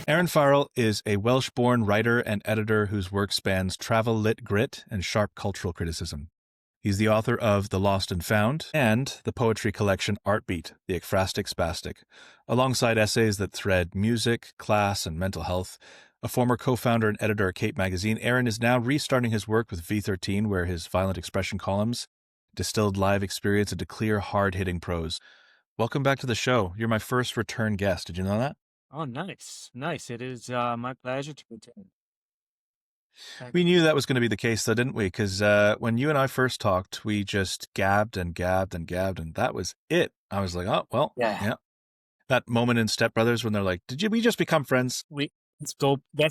Aaron Farrell is a Welsh-born writer and editor whose work spans travel lit grit and sharp cultural criticism. He's the author of The Lost and Found and the poetry collection Artbeat, the Ekphrastic Spastic, alongside essays that thread music, class, and mental health. A former co-founder and editor at Cape Magazine, Aaron is now restarting his work with V13, where his violent expression columns distilled live experience into clear, hard-hitting prose. Welcome back to the show. You're my first return guest. Did you know that? Oh, nice. Nice. It is my pleasure to return. We knew that was going to be the case, though, didn't we? Because when you and I first talked, we just gabbed and gabbed and gabbed, and that was it. I was like, oh, well, yeah. That moment in Step Brothers when they're like, we just become friends? Let's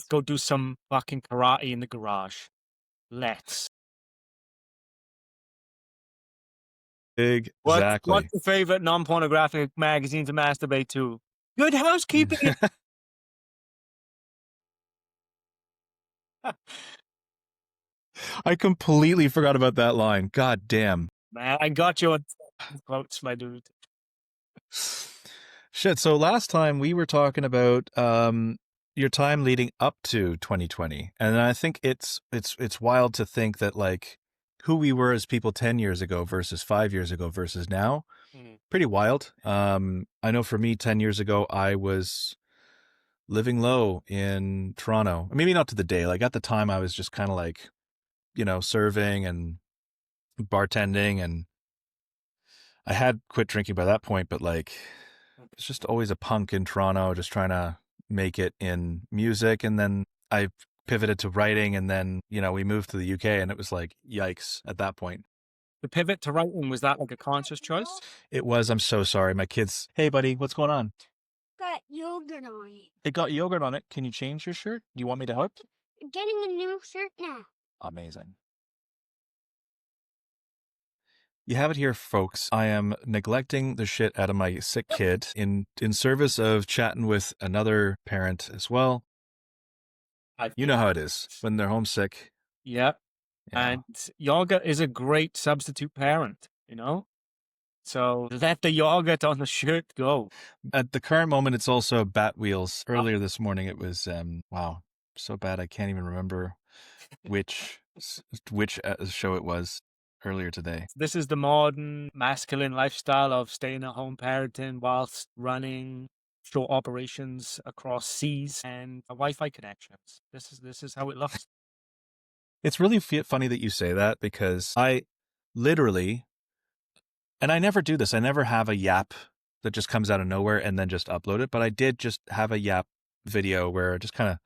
go do some fucking karate in the garage. Let's. Exactly. What's your favorite non-pornographic magazine to masturbate to? Good Housekeeping. I completely forgot about that line. God damn. Man, I got you on quotes, my dude. Shit. So last time we were talking about your time leading up to 2020, and I think it's wild to think that like who we were as people 10 years ago versus 5 years ago versus now. Pretty wild. I know for me 10 years ago I was living low in Toronto. Maybe not to the day. Like at the time I was just kind of like, you know, serving and bartending, and I had quit drinking by that point, but like it's just always a punk in Toronto just trying to make it in music. And then I pivoted to writing, and then, you know, we moved to the UK, and it was like, yikes at that point. The pivot to writing, was that like a conscious choice? It was. I'm so sorry. My kids. Hey, buddy, what's going on? Got yogurt on it. It got yogurt on it. Can you change your shirt? Do you want me to help? I'm getting a new shirt now. Amazing. You have it here, folks. I am neglecting the shit out of my sick kid in service of chatting with another parent as well. You know how it is when they're homesick. Yep. Yeah. And yogurt is a great substitute parent, you know? So let the yogurt on the shirt go. At the current moment, it's also Bat Wheels. Earlier this morning, it was, wow, so bad I can't even remember which show it was earlier today. This is the modern masculine lifestyle of staying at home parenting whilst running short operations across seas and Wi-Fi connections. This is how it looks. It's really funny that you say that, because I literally, and I never do this, I never have a yap that just comes out of nowhere and then just upload it, but I did just have a yap video where I just kind of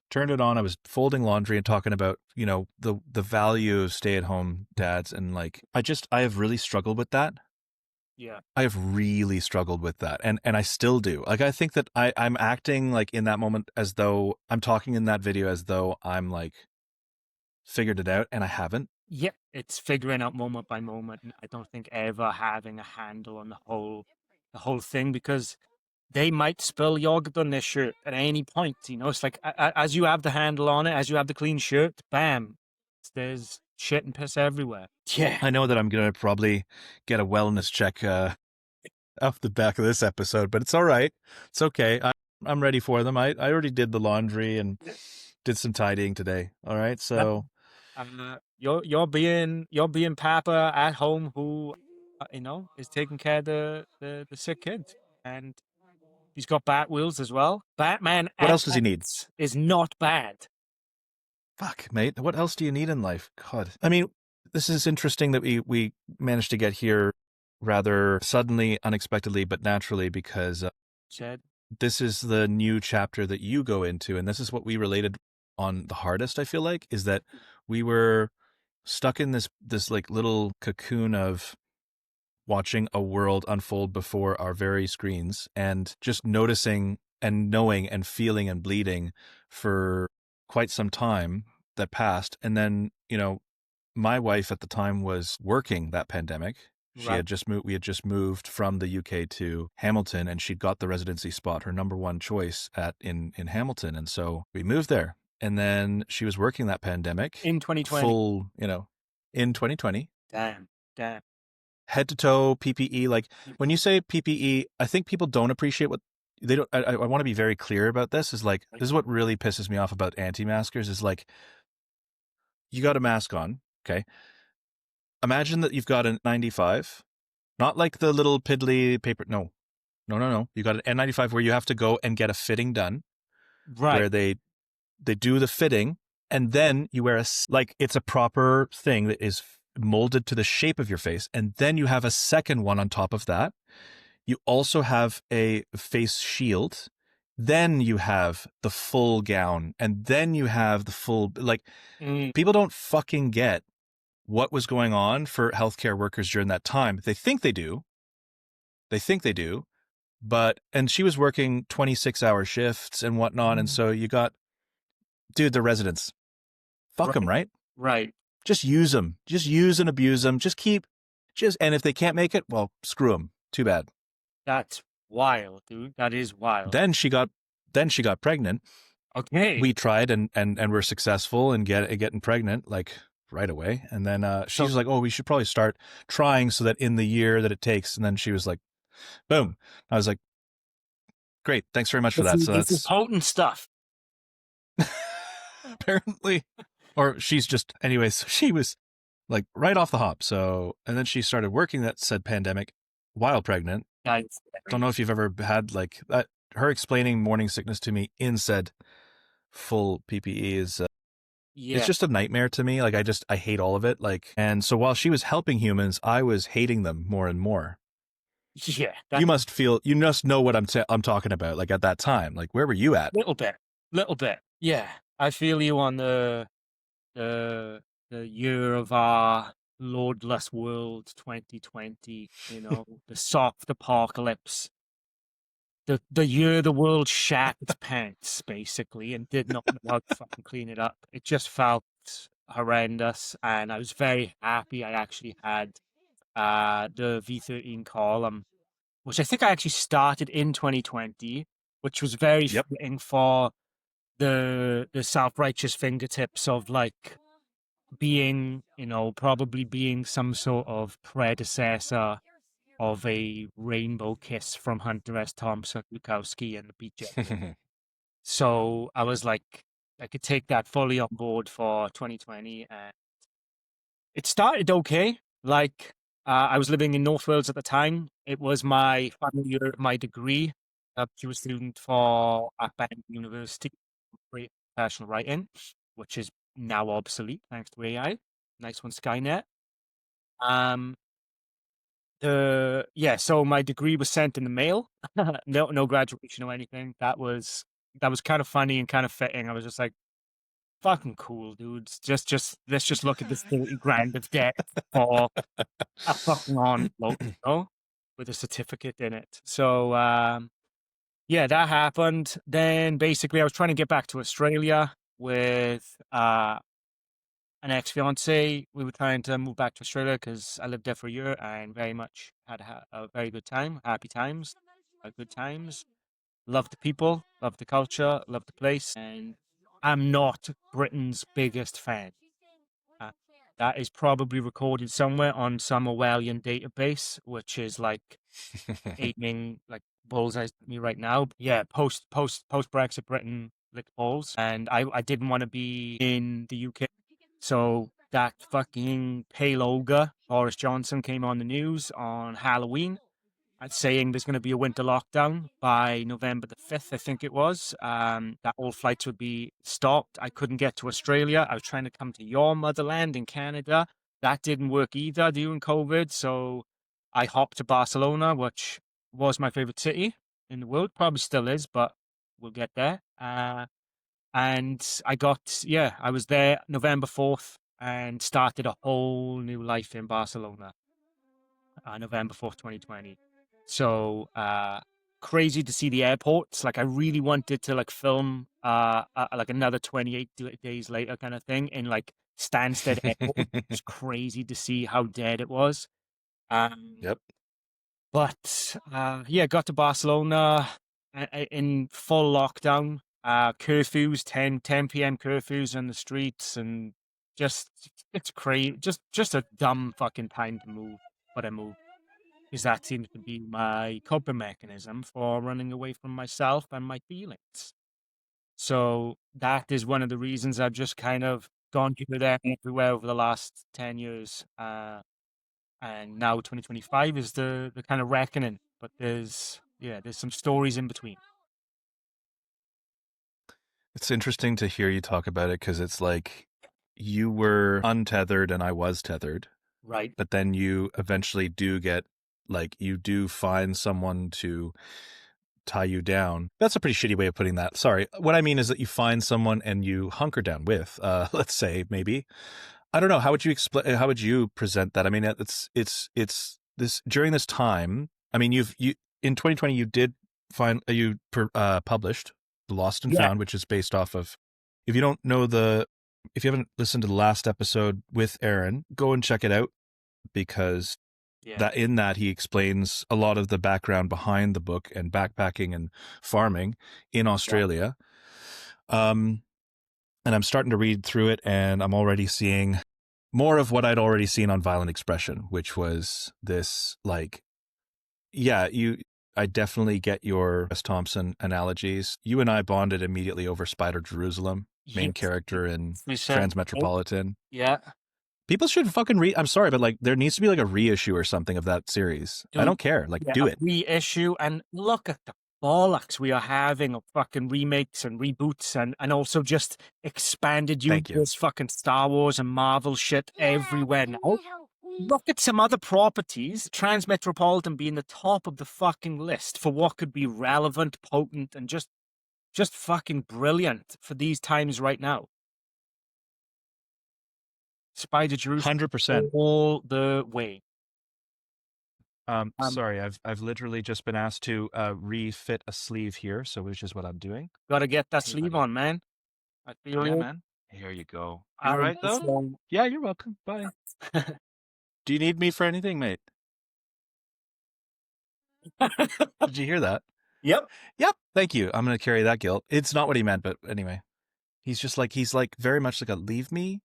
turned it on. I was folding laundry and talking about, you know, the value of stay-at-home dads, and like I have really struggled with that. Yeah. I have really struggled with that, and I still do. Like I think that I'm acting like in that moment as though I'm talking in that video as though I'm like figured it out, and I haven't. Yep, it's figuring out moment by moment. I don't think ever having a handle on the whole thing, because they might spill yogurt on their shirt at any point. You know, it's like as you have the handle on it, as you have the clean shirt, bam, there's shit and piss everywhere. Yeah, I know that I'm gonna probably get a wellness check off the back of this episode, but it's all right. It's okay. I'm ready for them. I already did the laundry and did some tidying today. All right, so you're being Papa at home who you know, is taking care of the sick kid, and he's got bat wheels as well. Batman. What else does he need? Is not bad. Fuck, mate. What else do you need in life? God. I mean, this is interesting that we managed to get here rather suddenly, unexpectedly, but naturally, because this is the new chapter that you go into, and this is what we related on the hardest, I feel like, is that we were stuck in this like little cocoon of watching a world unfold before our very screens, and just noticing and knowing and feeling and bleeding for quite some time that passed. And then, you know, my wife at the time was working that pandemic. She had just moved. We had just moved from the UK to Hamilton, and she'd got the residency spot, her number one choice in Hamilton. And so we moved there. And then she was working that pandemic in 2020. Full, you know, in 2020. Damn. Head to toe PPE. Like when you say PPE, I think people don't appreciate what they don't. I want to be very clear about this. Is like this is what really pisses me off about anti-maskers. Is like you got a mask on, okay? Imagine that you've got a 95, not like the little piddly paper. No, no, no, no. You got an N95 where you have to go and get a fitting done, Right. where they do the fitting, and then you wear like it's a proper thing that is molded to the shape of your face, and then you have a second one on top of that. You also have a face shield. Then you have the full gown, and then you have the full, like, people don't fucking get what was going on for healthcare workers during that time. They think they do. But, and she was working 26-hour shifts and whatnot. And so you got, dude, the residents, fuck them, right? Right. Just use them. Just use and abuse them. And if they can't make it, well, screw them. Too bad. That's wild, dude. That is wild. Then she got pregnant. Okay. We tried and were successful in getting pregnant, like, right away. And then she was like, oh, we should probably start trying so that in the year that it takes. And then she was like, boom. I was like, great. Thanks very much for that. So this is potent stuff. Apparently. Or she's just, anyways, so she was like right off the hop. So, and then she started working that said pandemic while pregnant. Don't know if you've ever had like that. Her explaining morning sickness to me in said full PPE is, it's just a nightmare to me. Like, I hate all of it. Like, and so while she was helping humans, I was hating them more and more. Yeah. You must know what I'm talking about. Like at that time, like where were you at? Little bit. Yeah. I feel you on the year of our lordless world 2020, you know, the soft apocalypse. The year the world shat its pants, basically, and did not know how to fucking clean it up. It just felt horrendous, and I was very happy I actually had the V13 column, which I think I actually started in 2020, which was very fitting for the self-righteous fingertips of like being, you know, probably being some sort of predecessor of a rainbow kiss from Hunter S. Thompson, Bukowski, and the BJ. So I was like, I could take that fully on board for 2020, and it started okay. Like, I was living in North Wales at the time. It was my final year of my degree. I was a student for Artbeat University, professional writing, which is now obsolete thanks to AI. Nice one, Skynet. So my degree was sent in the mail. No graduation or anything. That was kind of funny and kind of fitting. I was just like, fucking cool, dudes. Let's just look at this 30 grand of debt for a fucking envelope, you know, with a certificate in it. So yeah, that happened. Then basically I was trying to get back to Australia with an ex-fiance. We were trying to move back to Australia because I lived there for a year and very much had a very good time, happy times, good times. Loved the people, loved the culture, loved the place, and I'm not Britain's biggest fan. That is probably recorded somewhere on some Orwellian database, which is like aiming like bullseye at me right now. Yeah, post Brexit Britain licked balls, and I didn't want to be in the UK. So that fucking pale ogre, Boris Johnson, came on the news on Halloween saying there's going to be a winter lockdown by November the 5th, I think it was. That all flights would be stopped. I couldn't get to Australia. I was trying to come to your motherland in Canada. That didn't work either during COVID. So I hopped to Barcelona, which was my favorite city in the world. Probably still is, but we'll get there. And I was there November 4th and started a whole new life in Barcelona, November 4th, 2020. So, crazy to see the airports. Like, I really wanted to like film, like another 28 days later kind of thing in like Stansted Airport. It's crazy to see how dead it was. Yep. But, yeah, got to Barcelona in full lockdown. Curfews, 10 p.m. curfews on the streets, and it's crazy. Just a dumb fucking time to move, but I moved. because that seems to be my coping mechanism for running away from myself and my feelings. So that is one of the reasons I've just kind of gone here, there, and everywhere over the last 10 years. And now 2025 is the kind of reckoning. But there's some stories in between. It's interesting to hear you talk about it because it's like you were untethered and I was tethered. Right. But then you eventually do get, like, you do find someone to tie you down. That's a pretty shitty way of putting that. Sorry. What I mean is that you find someone and you hunker down with, let's say, maybe. I don't know. How would you explain, how would you present that? I mean, it's this during this time. I mean, you in 2020, you did find, published The Lost and Yeah. Found, which is based off of, if you don't know if you haven't listened to the last episode with Aaron, go and check it out, because that in that he explains a lot of the background behind the book and backpacking and farming in Australia. And I'm starting to read through it, and I'm already seeing more of what I'd already seen on Violent Expression, which was this, like, I definitely get your S. Thompson analogies. You and I bonded immediately over Spider Jerusalem, main character in Transmetropolitan. Yeah. People should fucking read. I'm sorry, but like, there needs to be like a reissue or something of that series. Dude, I don't care. Like, do it. Reissue, and look at the bollocks we are having of fucking remakes and reboots and also just expanded universe fucking Star Wars and Marvel shit everywhere now. Look at some other properties, Transmetropolitan being the top of the fucking list for what could be relevant, potent, and just fucking brilliant for these times right now. Spider Jerusalem 100%. all the way. Sorry, I've literally just been asked to refit a sleeve here, so which is what I'm doing. Gotta get that sleeve on, man. I feel you. Man. Here you go. You all right, though? Yeah, you're welcome. Bye. Do you need me for anything, mate? Did you hear that? Yep. Thank you. I'm going to carry that guilt. It's not what he meant, but anyway. He's like very much like a leave me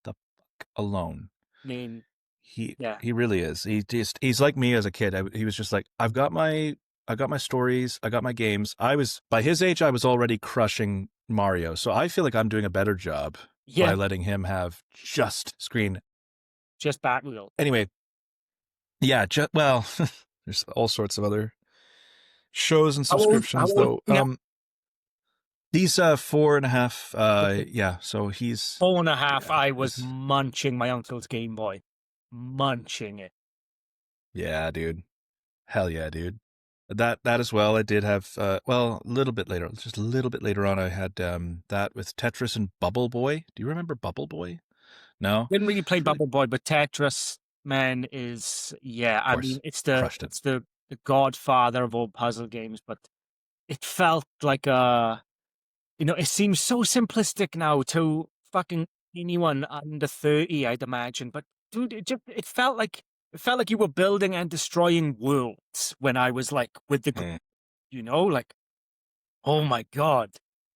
the fuck alone. I mean, he really is. He's like me as a kid. He was just like, I got my stories, I got my games. By his age, I was already crushing Mario. So I feel like I'm doing a better job by letting him have just screen. Just Batwheel. Anyway. Yeah, well, there's all sorts of other shows and subscriptions, though. These 4.5, so he's 4.5. I was munching my uncle's Game Boy, munching it. Yeah, dude. Hell yeah, dude. That as well. I did have a little bit later, just a little bit later on. I had that with Tetris and Bubble Boy. Do you remember Bubble Boy? No, didn't really play Bubble Boy, but Tetris, man, is I mean, it's the godfather of all puzzle games, but it felt like it seems so simplistic now to fucking anyone under 30, I'd imagine. But dude, it felt like you were building and destroying worlds when I was like with the, like, oh my God.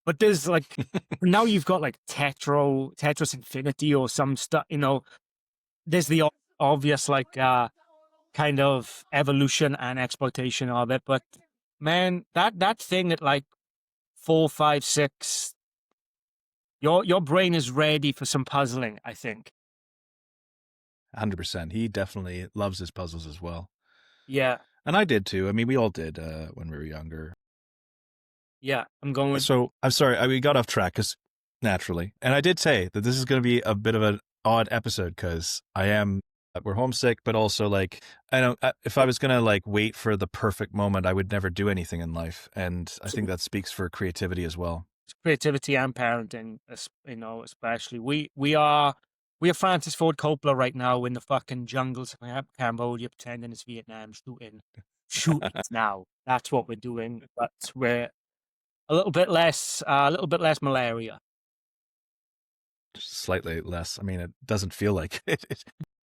But there's like, now you've got like Tetris Infinity or some stuff, there's the obvious like kind of evolution and exploitation of it. But man, that thing at like 4, 5, 6, your brain is ready for some puzzling, I think. 100%. He definitely loves his puzzles as well. Yeah. And I did too. I mean, we all did when we were younger. Yeah, I'm going. So I'm sorry, we got off track because naturally, and I did say that this is going to be a bit of an odd episode because we're homesick, but also like if I was going to like wait for the perfect moment, I would never do anything in life, and I think that speaks for creativity as well. Creativity and parenting, especially we are Francis Ford Coppola right now in the fucking jungles of Cambodia, pretending it's Vietnam, shoot it now. That's what we're doing, but we're a little bit less malaria. Just slightly less. I mean, it doesn't feel like it.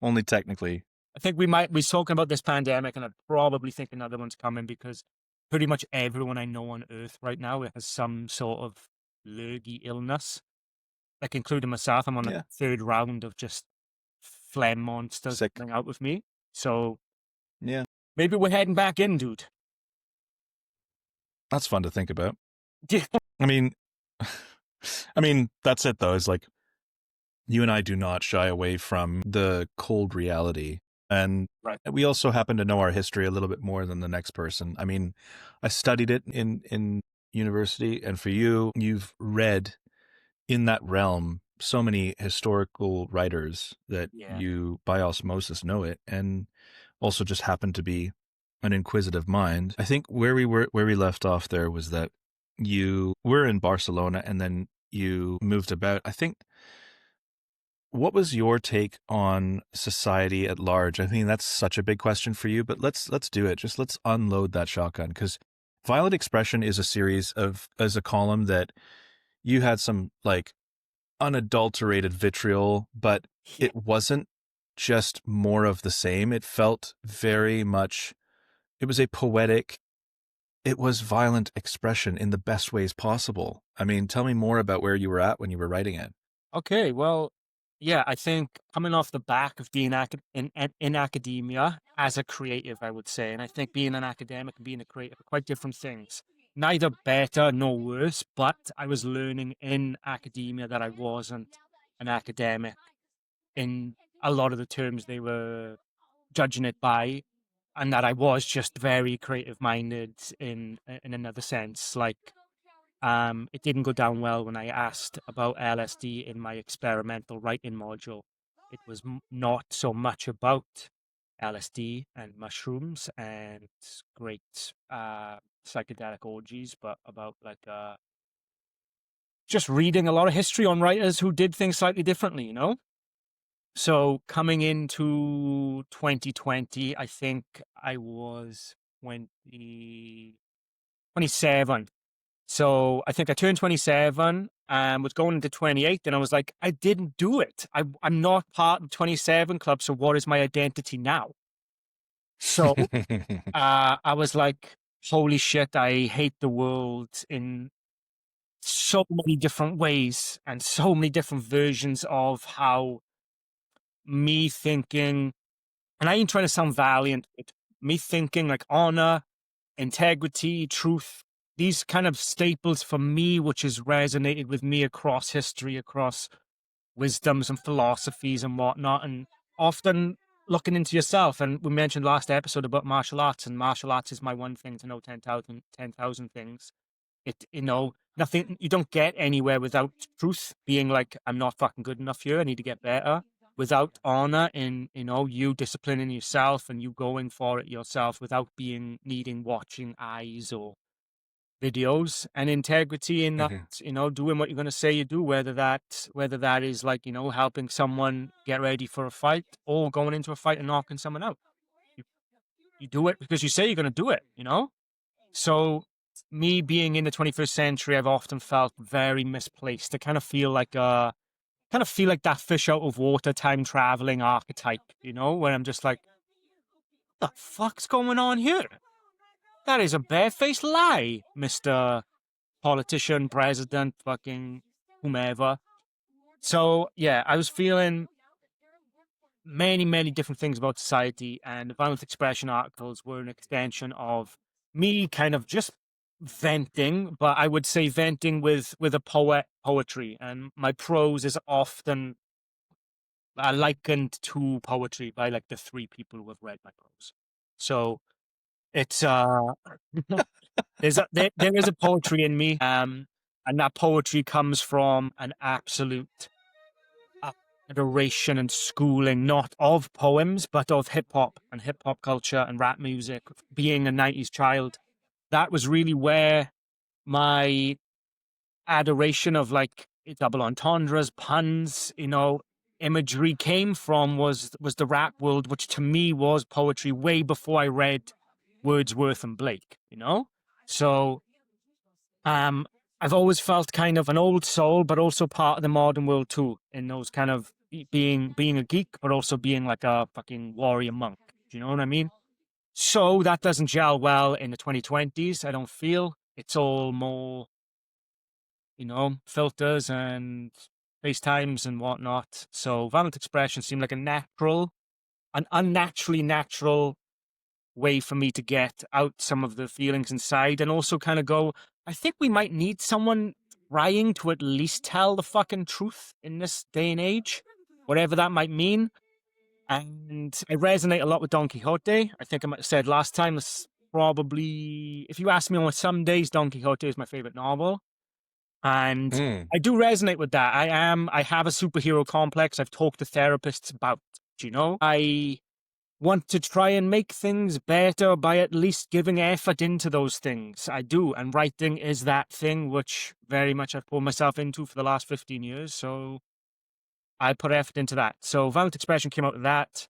Only technically. I think we're talking about this pandemic, and I probably think another one's coming because pretty much everyone I know on Earth right now has some sort of lurgy illness, like including myself. I'm on the third round of just phlegm monsters coming out with me. So yeah, Maybe we're heading back in, dude. That's fun to think about. Yeah. I mean, that's it though. Is like, you and I do not shy away from the cold reality. And Right. we also happen to know our history a little bit more than the next person. I mean, I studied it in university, and for you, you've read in that realm so many historical writers that Yeah. you by osmosis know it, and also just happen to be an inquisitive mind. I think where we left off there was that you were in Barcelona and then you moved about. I think, what was your take on society at large? I mean, that's such a big question for you, but let's do it. Just let's unload that shotgun, because Violent Expression is a column that you had some like unadulterated vitriol, but Yeah. it wasn't just more of the same. It felt very much, it was a poetic, it was violent expression in the best ways possible. I mean, tell me more about where you were at when you were writing it. Okay, well, yeah, I think coming off the back of being in academia as a creative, I would say, and I think being an academic and being a creative are quite different things. Neither better nor worse, but I was learning in academia that I wasn't an academic in a lot of the terms they were judging it by, and that I was just very creative minded in another sense. Like, it didn't go down well when I asked about LSD in my experimental writing module. It was not so much about LSD and mushrooms and great psychedelic orgies, but about like just reading a lot of history on writers who did things slightly differently, you know? So coming into 2020, I think I was 27. So I think I turned 27 and was going into 28. And I was like, I didn't do it. I'm not part of the 27 club. So what is my identity now? So I was like, holy shit, I hate the world in so many different ways and so many different versions of how me thinking, and I ain't trying to sound valiant, but me thinking like honor, integrity, truth, these kind of staples for me, which has resonated with me across history, across wisdoms and philosophies and whatnot, and often looking into yourself. And we mentioned last episode about martial arts, and martial arts is my one thing to know 10,000 things. Nothing, you don't get anywhere without truth being like, I'm not fucking good enough here, I need to get better. Without honor in, you disciplining yourself and you going for it yourself without needing watching eyes or videos, and integrity in that, doing what you're going to say you do, whether that is like, helping someone get ready for a fight or going into a fight and knocking someone out. You do it because you say you're going to do it, So me being in the 21st century, I've often felt very misplaced. I kind of feel like that fish out of water time traveling archetype, where I'm just like, what the fuck's going on here? That is a barefaced lie, Mr. Politician, president, fucking whomever. So yeah, I was feeling many, many different things about society, and the violent expression articles were an extension of me kind of just venting, but I would say venting with a poetry, and my prose is often likened to poetry by like the three people who have read my prose. So it's there is a poetry in me, and that poetry comes from an absolute adoration and schooling, not of poems, but of hip hop and hip hop culture and rap music. Being a 90s child, that was really where my adoration of like double entendres, puns, imagery came from, was the rap world, which to me was poetry way before I read Wordsworth and Blake, So I've always felt kind of an old soul, but also part of the modern world too, in those kind of being a geek, but also being like a fucking warrior monk. Do you know what I mean? So that doesn't gel well in the 2020s. I don't feel it's all more, filters and FaceTimes and whatnot. So violent expression seemed like an unnaturally natural way for me to get out some of the feelings inside, and also kind of go, I think we might need someone trying to at least tell the fucking truth in this day and age, whatever that might mean. And I resonate a lot with Don Quixote. I think I might have said last time, this probably, if you ask me on some days, Don Quixote is my favorite novel. And I do resonate with that. I have a superhero complex. I've talked to therapists about, I want to try and make things better by at least giving effort into those things. I do. And writing is that thing which very much I've pulled myself into for the last 15 years. So I put effort into that. So Violent Expression came out of that.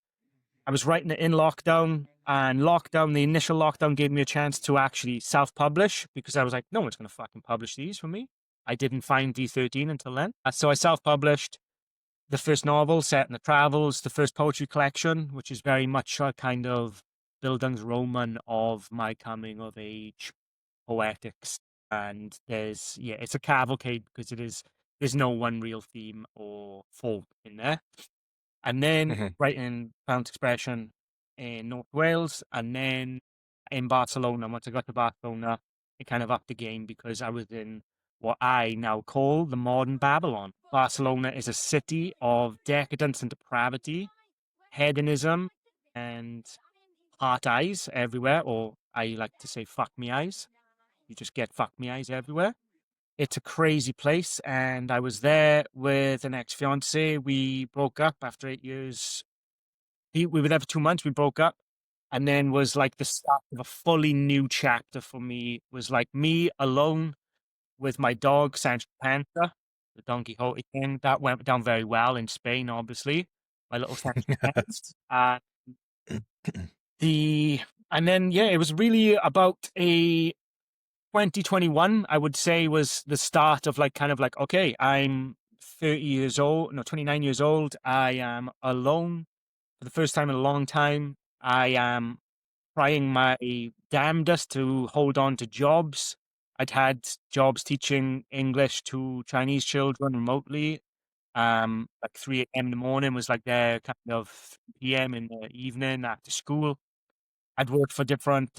I was writing it in lockdown, and the initial lockdown gave me a chance to actually self-publish, because I was like, no one's going to fucking publish these for me. I didn't find V13 until then. So I self-published the first novel set in the travels, the first poetry collection, which is very much a kind of Bildungsroman of my coming of age poetics. And it's a cavalcade, because there's no one real theme or fault in there. And then writing Violent Expression in North Wales, and then in Barcelona. Once I got to Barcelona, it kind of upped the game, because I was in what I now call the modern Babylon. Barcelona is a city of decadence and depravity, hedonism, and heart eyes everywhere, or I like to say fuck me eyes. You just get fuck me eyes everywhere. It's a crazy place, and I was there with an ex-fiance. We broke up after 8 years. We were there for 2 months. We broke up, and then was like the start of a fully new chapter for me. It was like me alone with my dog, Sancho Panza, the Don Quixote thing. That went down very well in Spain, obviously. My little Sancho Panza. And then, it was really about 2021, I would say, was the start of okay, I'm 29 years old. I am alone for the first time in a long time. I am trying my damnedest to hold on to jobs. I'd had jobs teaching English to Chinese children remotely. 3 a.m. in the morning was like their kind of p.m. in the evening after school. I'd worked for different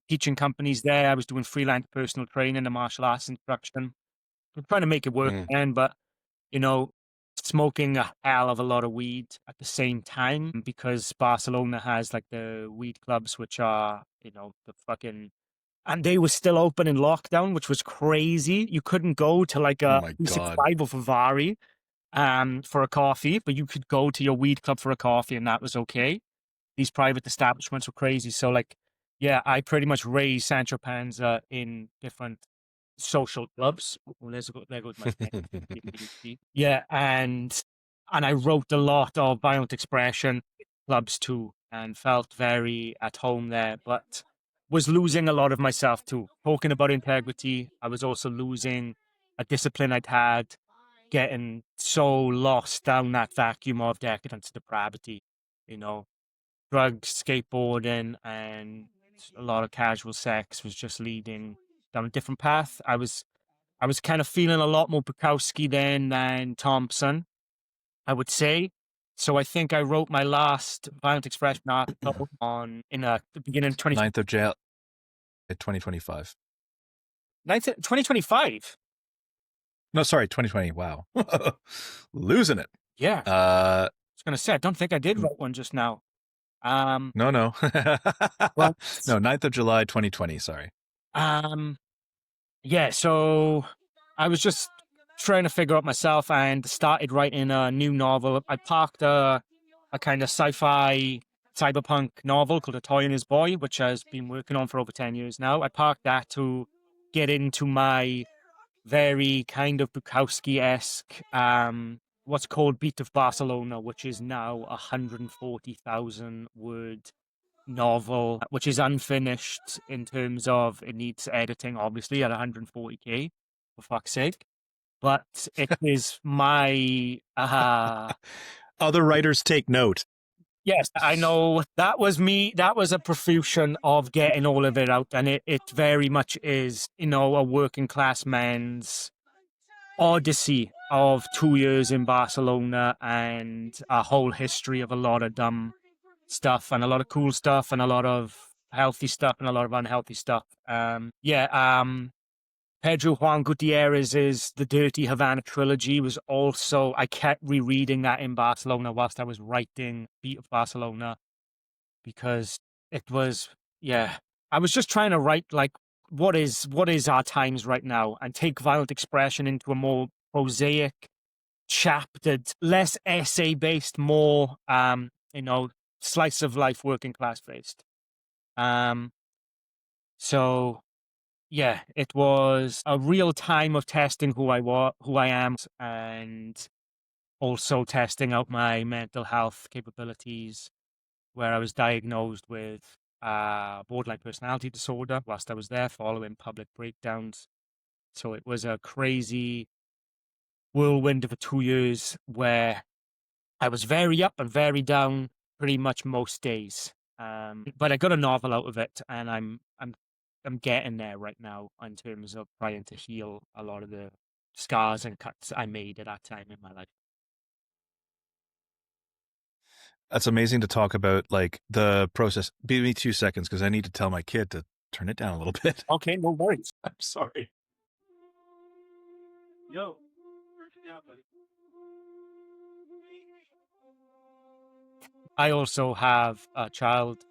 teaching companies there. I was doing freelance personal training and martial arts instruction. I'm trying to make it work again, but smoking a hell of a lot of weed at the same time, because Barcelona has like the weed clubs, which are, the fucking, and they were still open in lockdown, which was crazy. You couldn't go to like a E65 or Favari for a coffee, but you could go to your weed club for a coffee, and that was okay. These private establishments were crazy. So I pretty much raised Sancho Panza in different social clubs. Well, there goes my and I wrote a lot of Violent Expression clubs too, and felt very at home there, but was losing a lot of myself too. Talking about integrity, I was also losing a discipline I'd had, getting so lost down that vacuum of decadence and depravity, drugs, skateboarding, and a lot of casual sex was just leading down a different path. I was kind of feeling a lot more Bukowski then than Thompson, I would say. So I think I wrote my last Violent Expression article in the beginning of 9th of January 2025. 2025? No, sorry, 2020. Wow. Losing it. Yeah. I was going to say, I don't think I did write one just now. No. Well, no, 9th of July, 2020, sorry. So I was just trying to figure out myself and started writing a new novel. I parked a kind of sci-fi cyberpunk novel called A Toy and His Boy, which I've been working on for over 10 years now. I parked that to get into my very kind of Bukowski-esque what's called Beat of Barcelona, which is now 140,000 word novel, which is unfinished in terms of it needs editing, obviously, at 140k, for fuck's sake. But it is my other writers take note. Yes, I know. That was me. That was a profusion of getting all of it out, and it very much is, a working class man's odyssey of 2 years in Barcelona and a whole history of a lot of dumb stuff, and a lot of cool stuff, and a lot of healthy stuff, and a lot of unhealthy stuff. Pedro Juan Gutierrez's The Dirty Havana trilogy was also, I kept rereading that in Barcelona whilst I was writing Beat of Barcelona, because it was, I was just trying to write like, what is our times right now, and take violent expression into a more prosaic, chaptered, less essay based, more slice of life, working class based. So yeah, it was a real time of testing who I am, and also testing out my mental health capabilities, where I was diagnosed with borderline personality disorder whilst I was there, following public breakdowns. So it was a crazy whirlwind of 2 years where I was very up and very down pretty much most days. But I got a novel out of it, and I'm getting there right now in terms of trying to heal a lot of the scars and cuts I made at that time in my life. That's amazing to talk about, like, the process. Give me 2 seconds because I need to tell my kid to turn it down a little bit. Okay, no worries. I'm sorry. Yo. I also have a child.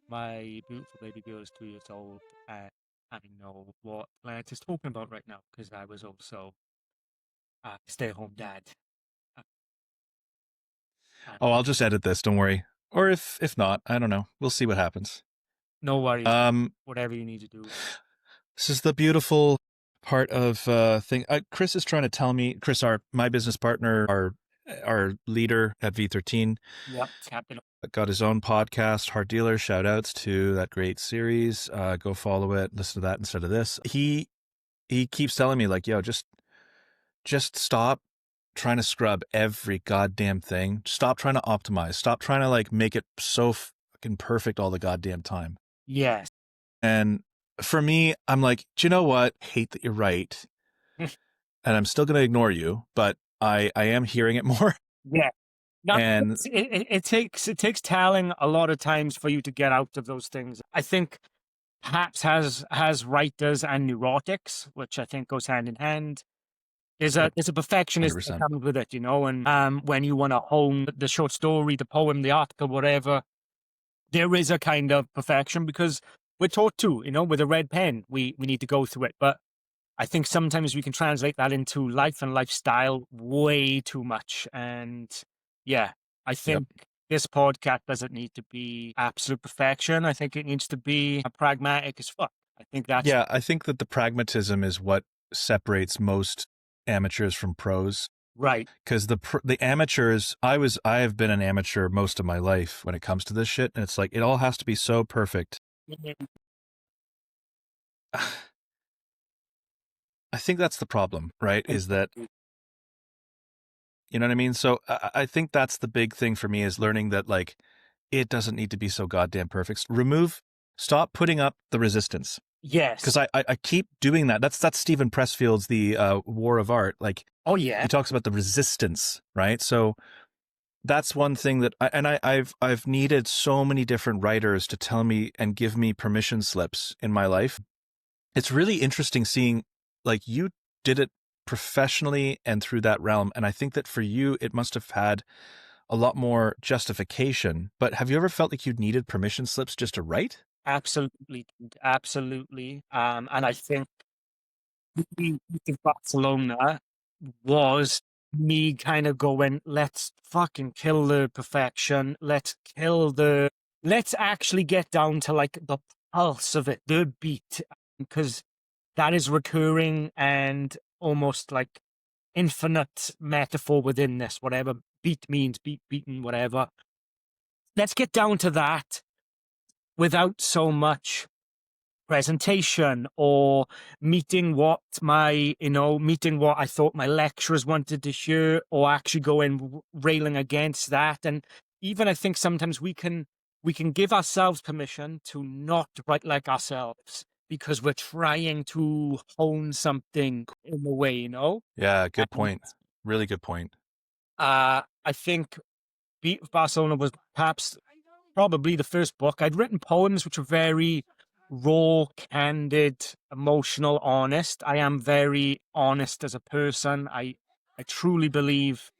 My beautiful baby girl is 2 years old, and I know what Lance is talking about right now, because I was also a stay-at-home dad. Oh, I'll just edit this. Don't worry. Or if not, I don't know. We'll see what happens. No worries. Whatever you need to do. This is the beautiful part of thing. Chris is trying to tell me. Chris, my business partner, our leader at V13. Yeah, Captain. Got his own podcast, Heart Dealer. Shout outs to that great series. Go follow it. Listen to that instead of this. He keeps telling me, like, yo, just stop trying to scrub every goddamn thing. Stop trying to optimize. Stop trying to like make it so fucking perfect all the goddamn time. Yes. And for me, I'm like, do you know what? I hate that you're right. And I'm still going to ignore you, but I am hearing it more. Yeah. And it takes telling a lot of times for you to get out of those things. I think perhaps has writers and neurotics, which I think goes hand in hand. There's a perfectionist 100%. that comes with it, and when you want to hone the short story, the poem, the article, whatever, there is a kind of perfection, because we're taught to, with a red pen, we need to go through it. But I think sometimes we can translate that into life and lifestyle way too much. And yeah, I think this podcast doesn't need to be absolute perfection. I think it needs to be pragmatic as fuck. I think that's... Yeah, I think that the pragmatism is what separates most amateurs from pros. Right. Because the amateurs, I have been an amateur most of my life when it comes to this shit. And it's like, it all has to be so perfect. I think that's the problem, right? Is that, you know what I mean? So I think that's the big thing for me, is learning that, like, it doesn't need to be so goddamn perfect. Stop putting up the resistance. Yes. Because I keep doing that. That's Stephen Pressfield's The War of Art. Like, oh yeah, he talks about the resistance, right? So that's one thing that I've needed so many different writers to tell me and give me permission slips in my life. It's really interesting seeing, like, you did it professionally and through that realm. And I think that for you, it must have had a lot more justification. But have you ever felt like you needed permission slips just to write? Absolutely. And I think Barcelona was me kind of going, let's fucking kill the perfection. Let's actually get down to like the pulse of it, the beat, because that is recurring and almost like infinite metaphor within this. Whatever beat means, beaten, whatever. Let's get down to that without so much presentation or meeting what I thought my lecturers wanted to hear, or actually going railing against that. And even I think sometimes we can give ourselves permission to not write like ourselves, because we're trying to hone something in a way, Yeah, good point. Really good point. I think Beat of Barcelona was perhaps probably the first book. I'd written poems which were very raw, candid, emotional, honest. I am very honest as a person. I truly believe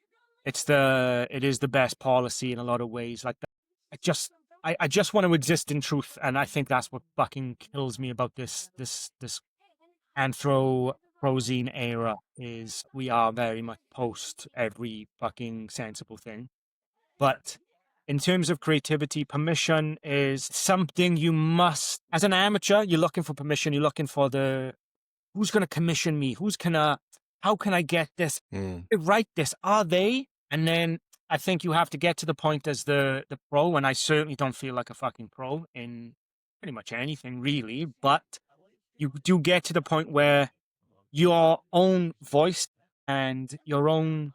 it is the best policy in a lot of ways. Like I just I just want to exist in truth, and I think that's what fucking kills me about this Anthropocene era is we are very much post every fucking sensible thing. But in terms of creativity, permission is something you must, as an amateur, you're looking for permission. You're looking for who's going to commission me? How can I get this? Write this? Are they? And then I think you have to get to the point as the pro, and I certainly don't feel like a fucking pro in pretty much anything really, but you do get to the point where your own voice and your own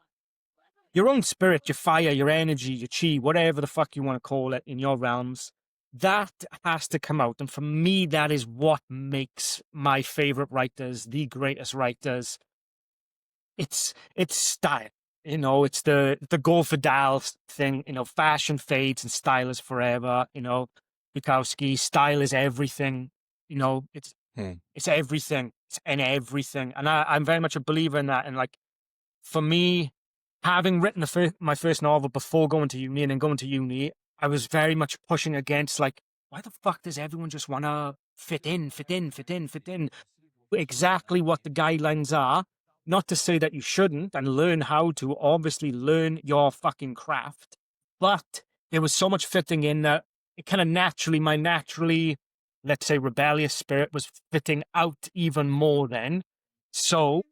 spirit, your fire, your energy, your chi, whatever the fuck you want to call it in your realms, that has to come out. And for me, that is what makes my favorite writers the greatest writers. It's style. It's the Go for Dal thing, fashion fades and style is forever, Bukowski, style is everything, it's everything. It's in everything. And I'm very much a believer in that. And like, for me, having written my first novel before going to uni and then going to uni, I was very much pushing against, like, why the fuck does everyone just want to fit in? Exactly what the guidelines are. Not to say that you shouldn't, and learn how to obviously learn your fucking craft. But there was so much fitting in that it kind of naturally, let's say, rebellious spirit was fitting out even more then. So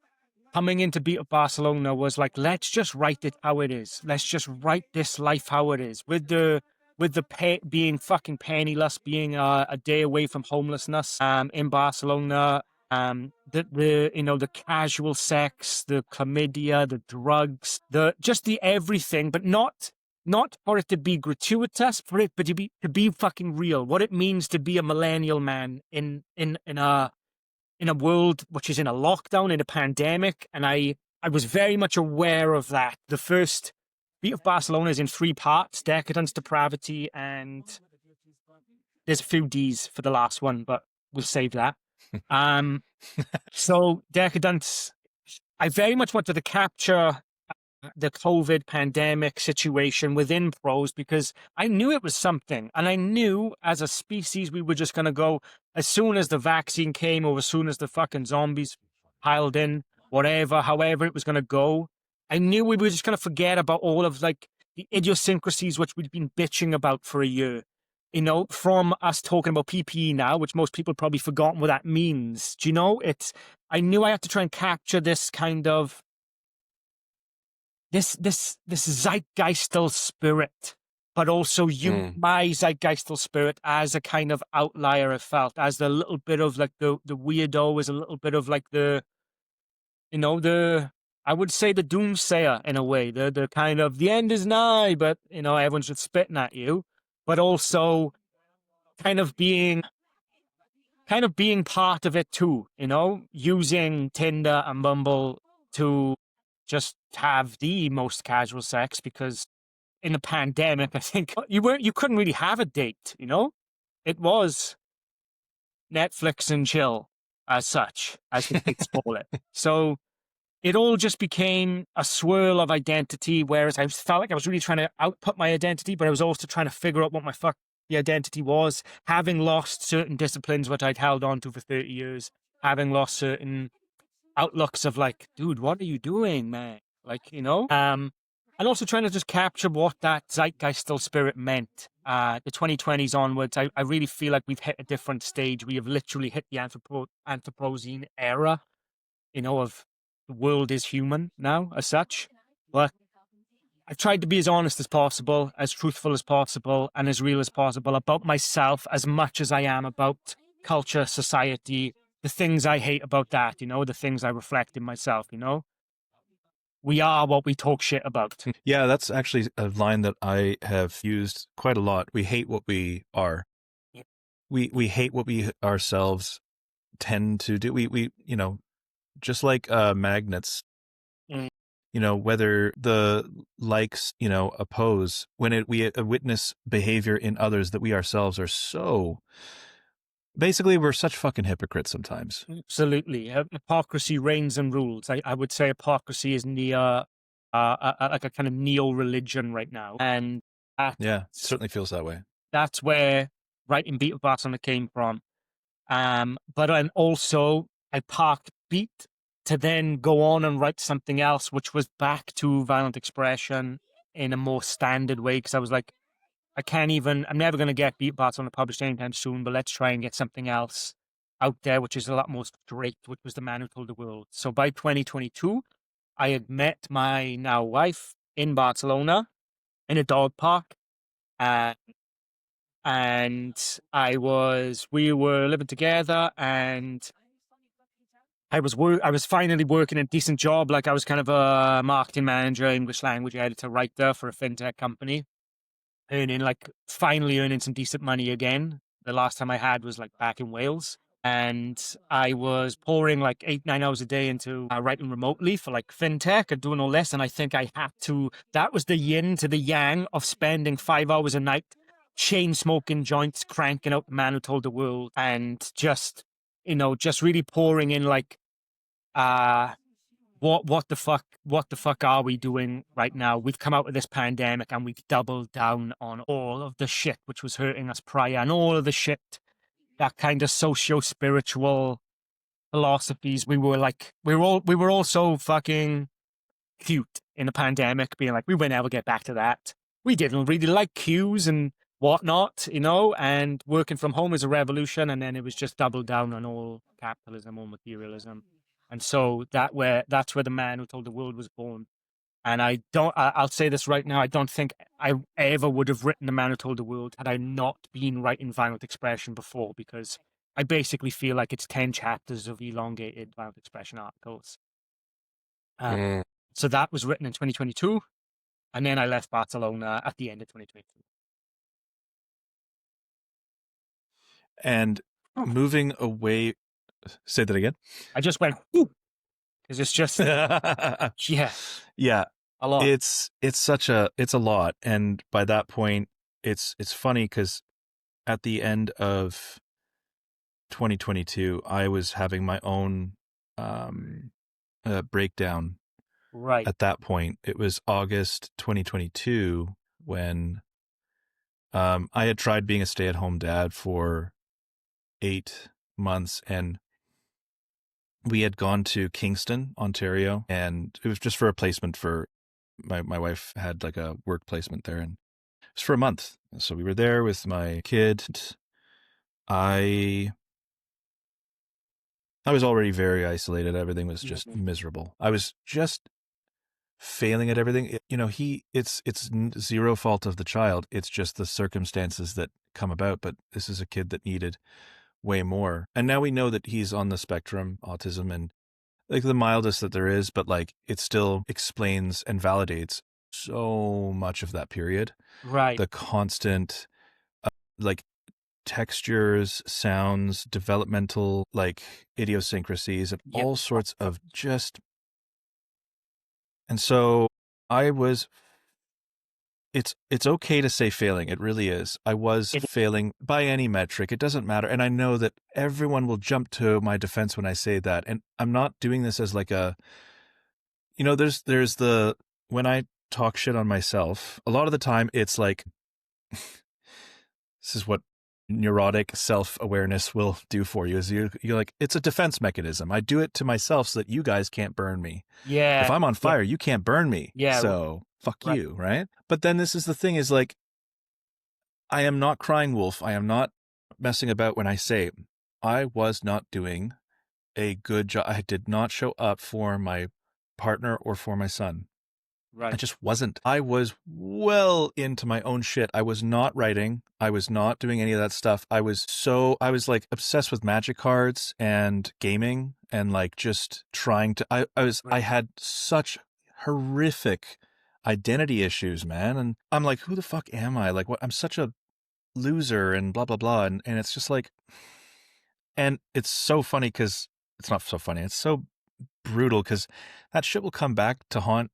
coming into Beat of Barcelona was like, let's just write it how it is. Let's just write this life how it is. With the being fucking penniless, being a day away from homelessness in Barcelona, the casual sex, the chlamydia, the drugs, the everything, but not for it to be gratuitous, but to be fucking real. What it means to be a millennial man in a world which is in a lockdown, in a pandemic, and I was very much aware of that. The first Beat of Barcelona is in 3 parts: decadence, depravity, and there's a few D's for the last one, but we'll save that. So decadence, I very much wanted to capture the COVID pandemic situation within prose because I knew it was something. And I knew as a species, we were just going to go as soon as the vaccine came or as soon as the fucking zombies piled in, however it was going to go. I knew we were just going to forget about all of like the idiosyncrasies which we'd been bitching about for a year. From us talking about PPE now, which most people probably forgotten what that means. Do you know? I knew I had to try and capture this kind of this zeitgeistal spirit, but also my zeitgeistal spirit as a kind of outlier. I felt as the little bit of like the weirdo, is a little bit of like I would say the doomsayer in a way, the kind of the end is nigh, but everyone's just spitting at you, but also kind of being part of it too, using Tinder and Bumble to just have the most casual sex, because in the pandemic, I think you couldn't really have a date, it was Netflix and chill as such, as the kids call it. So it all just became a swirl of identity, whereas I felt like I was really trying to output my identity, but I was also trying to figure out what the identity was, having lost certain disciplines which I'd held on to for 30 years, having lost certain outlooks of like, dude, what are you doing, man? Like, and also trying to just capture what that zeitgeistal spirit meant. The 2020s onwards, I really feel like we've hit a different stage. We have literally hit the Anthropocene era, of the world is human now as such. But I've tried to be as honest as possible, as truthful as possible, and as real as possible about myself as much as I am about culture, society, the things I hate about that, the things I reflect in myself, We are what we talk shit about. Yeah, that's actually a line that I have used quite a lot. We hate what we are. Yep. We hate what we ourselves tend to do. We just like magnets. Mm. you know, whether the likes, you know, oppose, when we witness behavior in others that we ourselves are so, basically we're such fucking hypocrites sometimes. Absolutely. Hypocrisy reigns and rules. I would say hypocrisy is near like a kind of neo-religion right now. And Yeah, it certainly feels that way. that's where writing Beat of Barcelona came from. But then also I parked Beat to then go on and write something else, which was back to violent expression in a more standard way. Because I was like, I'm never going to get Beat Barcelona published anytime soon, but let's try and get something else out there, which is a lot more straight, which was The Man Who Told the World. So by 2022, I had met my now wife in Barcelona in a dog park. And we were living together, and I was finally working a decent job. Like, I was kind of a marketing manager, English language editor, writer for a fintech company, finally earning some decent money again. The last time I had was like back in Wales. And I was pouring like 8-9 hours a day into writing remotely for like fintech and doing all this. And I think that was the yin to the yang of spending 5 hours a night chain smoking joints, cranking out The Man Who Told the World, and just really pouring in like, what the fuck are we doing right now? We've come out of this pandemic and we've doubled down on all of the shit which was hurting us prior, and all of the shit, that kind of socio-spiritual philosophies. We were all so fucking cute in the pandemic, being like, we will never get back to that. We didn't really like cues and whatnot, and working from home is a revolution. And then it was just double down on all capitalism, all materialism. And so that's where The Man Who Told the World was born. And I'll say this right now, I don't think I ever would have written The Man Who Told the World had I not been writing violent expression before, because I basically feel like it's 10 chapters of elongated violent expression articles. So that was written in 2022, and then I left Barcelona at the end of 2022. And moving away, say that again. I just went, because it's just, yeah, a lot. It's a lot. And by that point, it's funny because at the end of 2022, I was having my own breakdown. Right. At that point, it was August 2022 when I had tried being a stay-at-home dad for 8 months, and we had gone to Kingston, Ontario, and it was just for a placement for my wife had like a work placement there, and it was for a month. So we were there with my kid. I was already very isolated. Everything was just miserable. I was just failing at everything. It's zero fault of the child. It's just the circumstances that come about. But this is a kid that needed way more. And now we know that he's on the spectrum, autism, and like the mildest that there is, but like it still explains and validates so much of that period. Right. The constant like textures, sounds, developmental like idiosyncrasies, and all sorts of just. And so it's okay to say failing. It really is. I was failing by any metric. It doesn't matter. And I know that everyone will jump to my defense when I say that. And I'm not doing this as like a, there's when I talk shit on myself, a lot of the time it's like, this is what neurotic self-awareness will do for you, is you're like, it's a defense mechanism. I do it to myself so that you guys can't burn me. Yeah. If I'm on fire, you can't burn me. Yeah. So fuck you, right? But then this is the thing, is like, I am not crying wolf. I am not messing about when I say I was not doing a good job. I did not show up for my partner or for my son. Right. I just wasn't. I was well into my own shit. I was not writing. I was not doing any of that stuff. I was like obsessed with magic cards and gaming and like just trying to, I had such horrific identity issues, man. And I'm like, who the fuck am I? Like, what? I'm such a loser and blah, blah, blah. And it's just like, and it's so funny because it's not so funny. It's so brutal because that shit will come back to haunt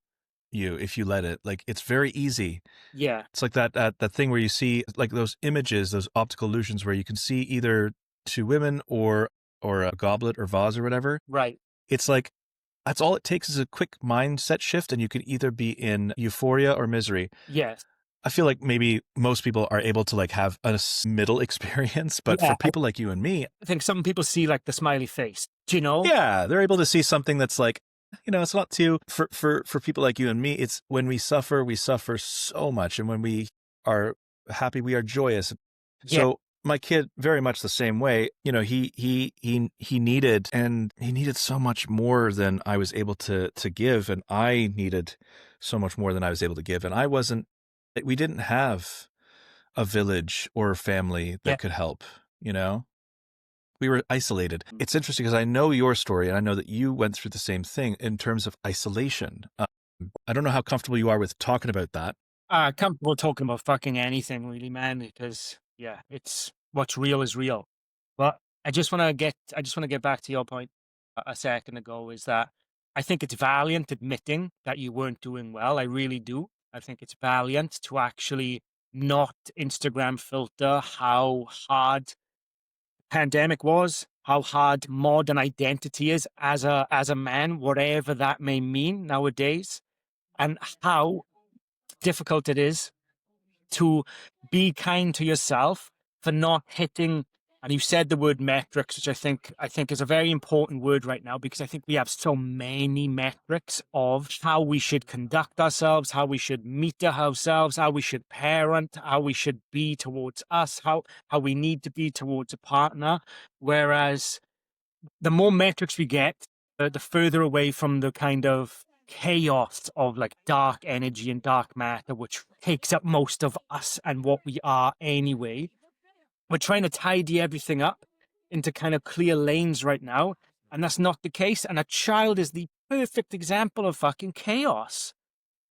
you if you let it. Like, it's very easy. Yeah. It's like that thing where you see like those images, those optical illusions where you can see either two women or a goblet or vase or whatever. Right. It's like that's all it takes is a quick mindset shift, and you can either be in euphoria or misery. Yes. I feel like maybe most people are able to like have a middle experience, but Yeah. for people like you and me, I think some people see like the smiley face, do you know? yeah, they're able to see something that's like, it's not too for people like you and me. It's when we suffer so much, and when we are happy, we are joyous. Yeah. So my kid, very much the same way. He needed so much more than I was able to give, and I needed so much more than I was able to give, and I wasn't. We didn't have a village or a family that Yeah. could help. We were isolated. It's interesting because I know your story, and I know that you went through the same thing in terms of isolation. I don't know how comfortable you are with talking about that. Comfortable talking about fucking anything really, man, because yeah, it's what's real is real. But I just want to get back to your point a second ago, is that I think it's valiant admitting that you weren't doing well. I really do. I think it's valiant to actually not Instagram filter how hard pandemic was, how hard modern identity is as a man, whatever that may mean nowadays, and how difficult it is to be kind to yourself for not hitting. And you said the word metrics, which I think is a very important word right now, because I think we have so many metrics of how we should conduct ourselves, how we should meet ourselves, how we should parent, how we should be towards us, how we need to be towards a partner. Whereas the more metrics we get, the further away from the kind of chaos of like dark energy and dark matter, which takes up most of us and what we are anyway. We're trying to tidy everything up into kind of clear lanes right now, and that's not the case. And a child is the perfect example of fucking chaos.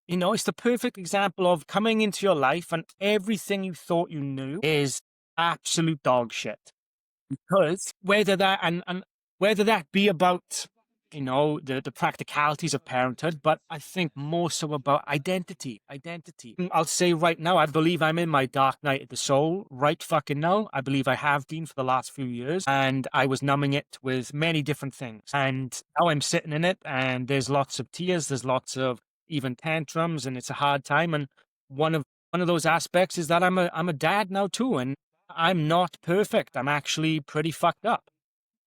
It's the perfect example of coming into your life and everything you thought you knew is absolute dog shit. Because whether that be about, the practicalities of parenthood, but I think more so about identity. I'll say right now, I believe I'm in my dark night of the soul right fucking now. I believe I have been for the last few years, and I was numbing it with many different things. And now I'm sitting in it, and there's lots of tears, there's lots of even tantrums, and it's a hard time. And one of those aspects is that I'm a dad now too, and I'm not perfect. I'm actually pretty fucked up.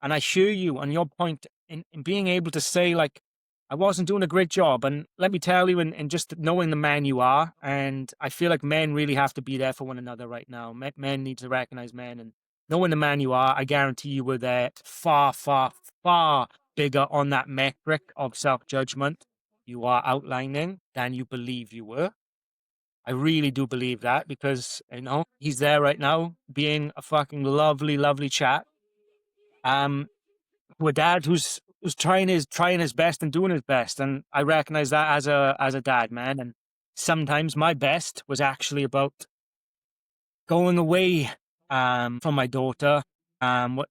And I share you on your point in being able to say, like, I wasn't doing a great job. And let me tell you, and just knowing the man you are, and I feel like men really have to be there for one another right now. Men need to recognize men, and knowing the man you are, I guarantee you were there far, far, far bigger on that metric of self-judgment you are outlining than you believe you were. I really do believe that, because he's there right now being a fucking lovely, lovely chat. To a dad who's trying his best and doing his best, and I recognize that as a dad, man. And sometimes my best was actually about going away from my daughter.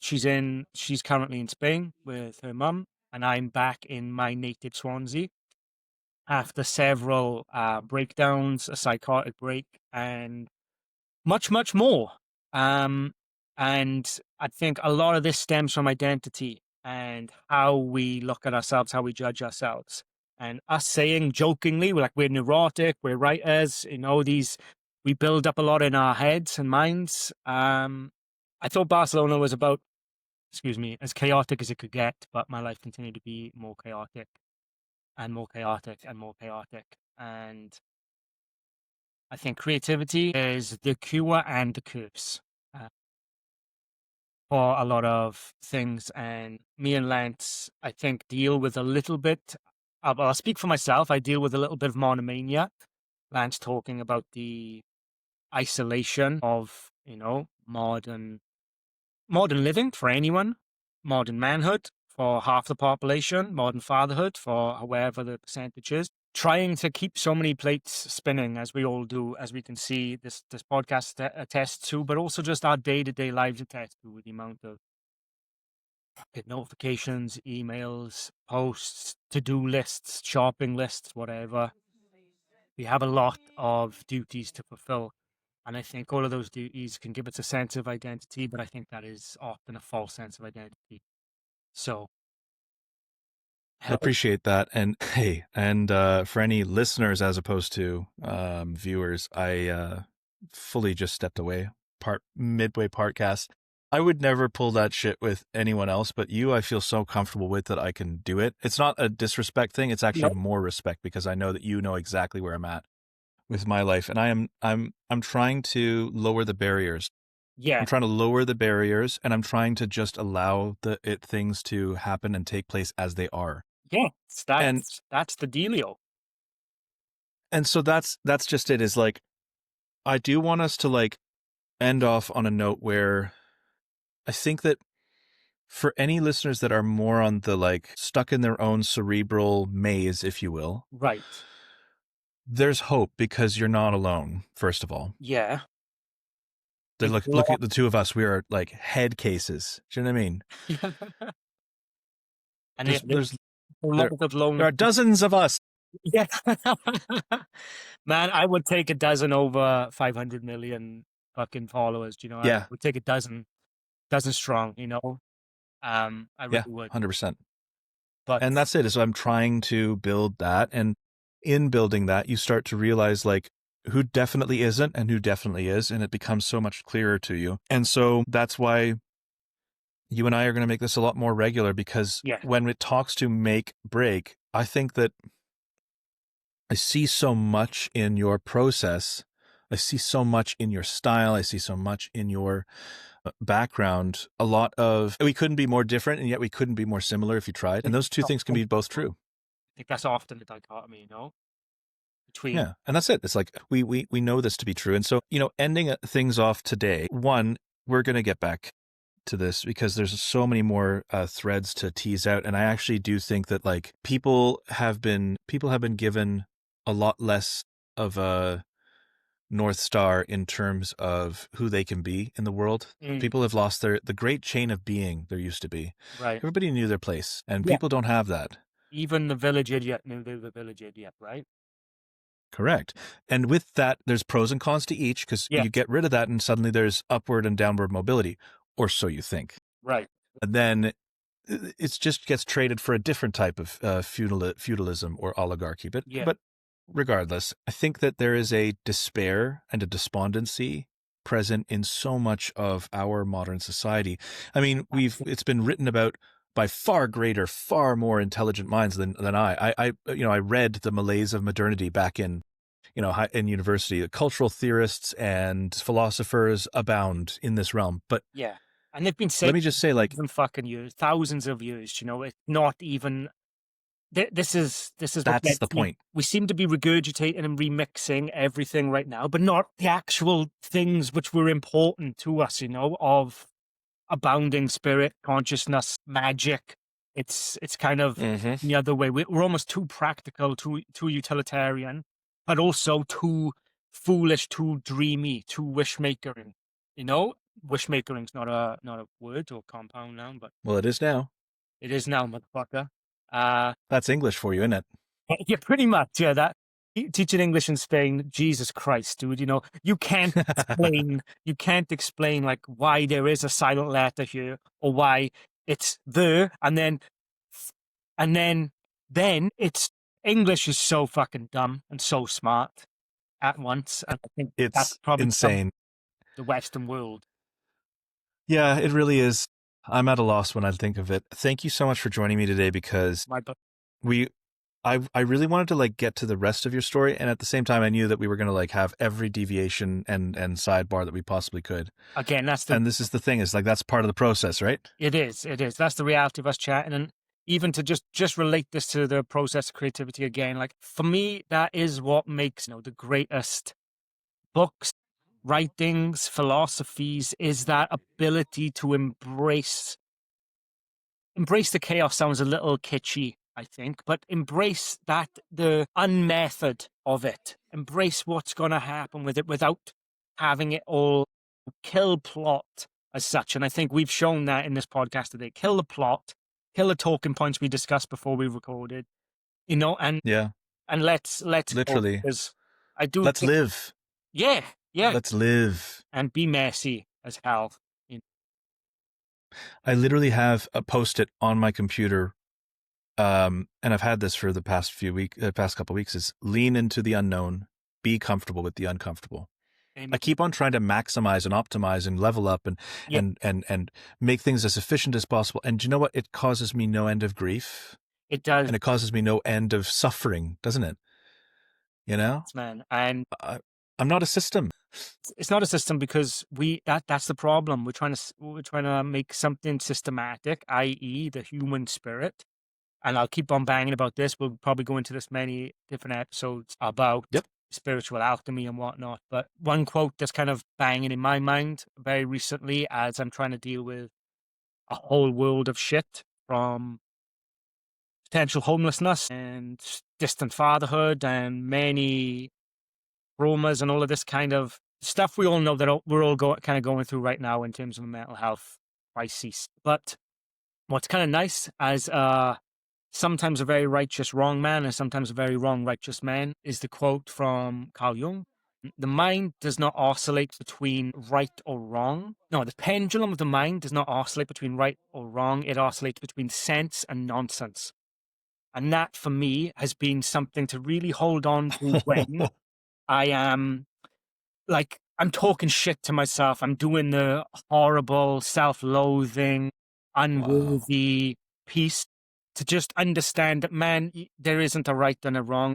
She's currently in Spain with her mum, and I'm back in my native Swansea after several breakdowns, a psychotic break, and much, much more. And I think a lot of this stems from identity and how we look at ourselves, how we judge ourselves. And us saying jokingly, we're neurotic, we're writers, we build up a lot in our heads and minds. I thought Barcelona was about, as chaotic as it could get, but my life continued to be more chaotic and more chaotic and more chaotic. And I think creativity is the cure and the curse for a lot of things. And me and Lance, I think, deal with a little bit. I'll speak for myself. I deal with a little bit of monomania. Lance talking about the isolation of, modern living for anyone, modern manhood for half the population, modern fatherhood for however the percentage is. Trying to keep so many plates spinning, as we all do, as we can see this podcast attests to, but also just our day-to-day lives attest to, with the amount of notifications, emails, posts, to-do lists, shopping lists, whatever. We have a lot of duties to fulfill. And I think all of those duties can give us a sense of identity, but I think that is often a false sense of identity. So, I appreciate that. And hey, and for any listeners as opposed to viewers, I fully just stepped away midway podcast. I would never pull that shit with anyone else, but you, I feel so comfortable with that I can do it. It's not a disrespect thing. It's actually more respect because I know that you know exactly where I'm at with my life. And I'm trying to lower the barriers. yeah, I'm trying to lower the barriers and I'm trying to just allow things to happen and take place as they are. yeah, And that's the dealio. And so that's just it, is like, I do want us to like end off on a note where I think that for any listeners that are more on the like stuck in their own cerebral maze, if you will, Right. there's hope because you're not alone, first of all. Yeah. Look at the two of us. We are like head cases. Do you know what I mean? And there are dozens of us. Yeah. Man, I would take a dozen over 500 million fucking followers. You know, Yeah. I would take a dozen strong, you know? I really would. 100%. But And that's it. Is I'm trying to build that. And in building that, you start to realize like who definitely isn't and who definitely is. And it becomes so much clearer to you. And so that's why you and I are going to make this a lot more regular, because when it talks to make break, I think that I see so much in your process. I see so much in your style. I see so much in your background. A lot of, we couldn't be more different and yet we couldn't be more similar if you tried. And those two things can be both true. I think that's often the dichotomy, you know? Yeah. And that's it. It's like, we know this to be true. And so, you know, ending things off today, one, we're going to get back to this because there's so many more threads to tease out. And I actually do think that like people have been given a lot less of a North Star in terms of who they can be in the world. People have lost the great chain of being there used to be. Right. Everybody knew their place, and people don't have that. Even the village idiot knew they were the village idiot, right? Correct. And with that, there's pros and cons to each, because you get rid of that and suddenly there's upward and downward mobility, or so you think. Right. And then it just gets traded for a different type of feudalism or oligarchy. But regardless, I think that there is a despair and a despondency present in so much of our modern society. I mean, it's been written about by far greater, far more intelligent minds than I read The Malaise of Modernity back in, in university. Cultural theorists and philosophers abound in this realm. But and they've been saying, let me just say, like, fucking years, thousands of years, you know, it's not even. This is that's the point. We seem to be regurgitating and remixing everything right now, but not the actual things which were important to us, you know, of abounding spirit, consciousness, magic. It's kind of the other way. We're almost too practical, too utilitarian, but also too foolish, too dreamy, too wish-makering. You know, wish-makering's not a word or compound noun, but well, it is now. It is now, motherfucker. That's English for you, isn't it? Yeah, pretty much. Yeah, that teaching English in Spain, Jesus Christ, dude. You know, you can't explain like why there is a silent letter here or why it's there, and then it's English is so fucking dumb and so smart at once. And I think that's probably insane. The Western world. Yeah, it really is. I'm at a loss when I think of it. Thank you so much for joining me today, because I really wanted to like get to the rest of your story, and at the same time I knew that we were going to like have every deviation and sidebar that we possibly could. Again, and this is the thing, is like that's part of the process, right? It is. That's the reality of us chatting. And even to just relate this to the process of creativity again, like for me, that is what makes, the greatest books, writings, philosophies, is that ability to embrace the chaos. Sounds a little kitschy, I think, but embrace the unmethod of it. Embrace what's going to happen with it without having it all kill plot as such. And I think we've shown that in this podcast today. Kill the plot, kill the talking points we discussed before we recorded, and let's literally focus. I do Let's think, live. yeah, yeah, Let's live. and be messy as hell. I literally have a post-it on my computer, and I've had this for the past couple weeks, is lean into the unknown, be comfortable with the uncomfortable. Amen. I keep on trying to maximize and optimize and level up and Yeah. and make things as efficient as possible. And do you know what? It causes me no end of grief, It does, and it causes me no end of suffering, doesn't it? You know, man. And I'm not a system. it's not a system because that's the problem. We're trying to make something systematic, i.e., the human spirit. And I'll keep on banging about this. We'll probably go into this many different episodes about Yep. spiritual alchemy and whatnot. But one quote that's kind of banging in my mind very recently, as I'm trying to deal with a whole world of shit, from potential homelessness and distant fatherhood and many traumas and all of this kind of stuff we all know that we're all kind of going through right now in terms of a mental health crisis. But what's kind of nice, as sometimes a very righteous wrong man and sometimes a very wrong righteous man, is the quote from Carl Jung. The mind does not oscillate between right or wrong. No, the pendulum of the mind does not oscillate between right or wrong. It oscillates between sense and nonsense. And that, for me, has been something to really hold on to when I am, like, I'm talking shit to myself. I'm doing the horrible, self-loathing, unworthy piece, to just understand that, man, there isn't a right and a wrong.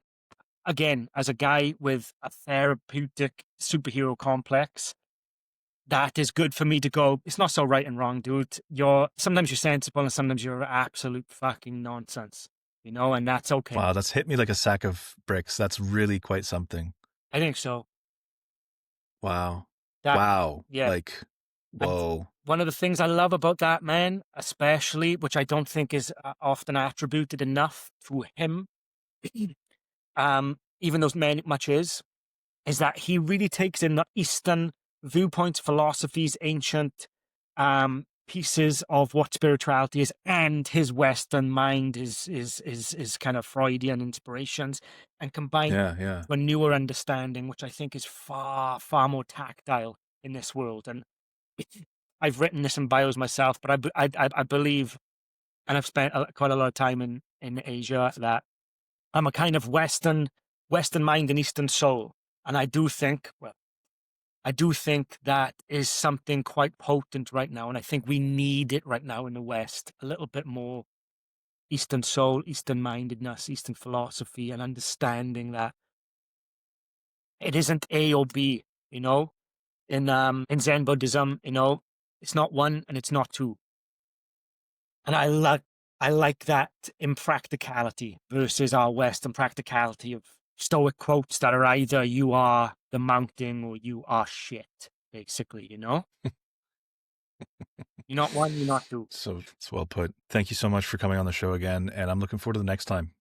Again, as a guy with a therapeutic superhero complex, that is good for me to go, it's not so right and wrong, dude. Sometimes you're sensible and sometimes you're absolute fucking nonsense, and that's okay. Wow, that's hit me like a sack of bricks. That's really quite something. I think so. Wow. Yeah. Like, whoa. One of the things I love about that man, especially, which I don't think is often attributed enough to him, even though much is that he really takes in the Eastern viewpoints, philosophies, ancient pieces of what spirituality is, and his Western mind is kind of Freudian inspirations, and combine Yeah. a newer understanding, which I think is far, far more tactile in this world. And I've written this in bios myself, but I believe, and I've spent quite a lot of time in Asia, that I'm a kind of Western mind and Eastern soul. And I do think that is something quite potent right now. And I think we need it right now in the West, a little bit more Eastern soul, Eastern mindedness, Eastern philosophy, and understanding that it isn't A or B, in Zen Buddhism, it's not one and it's not two. And I like that impracticality versus our Western practicality of Stoic quotes that are either you are the mountain or you are shit, basically, You're not one, you're not two. So it's well put. Thank you so much for coming on the show again, and I'm looking forward to the next time.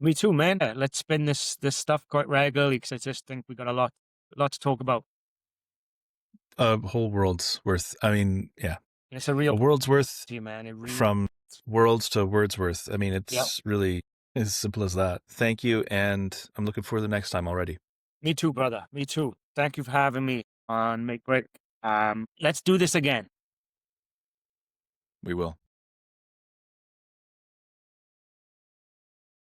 Me too, man. Let's spin this stuff quite regularly, because I just think we got a lot to talk about. A whole world's worth. I mean, yeah. It's a real world's worth, man. From worlds to Wordsworth. I mean, it's really as simple as that. Thank you, and I'm looking forward to the next time already. Me too, brother. Me too. Thank you for having me on Make Break. Let's do this again. We will.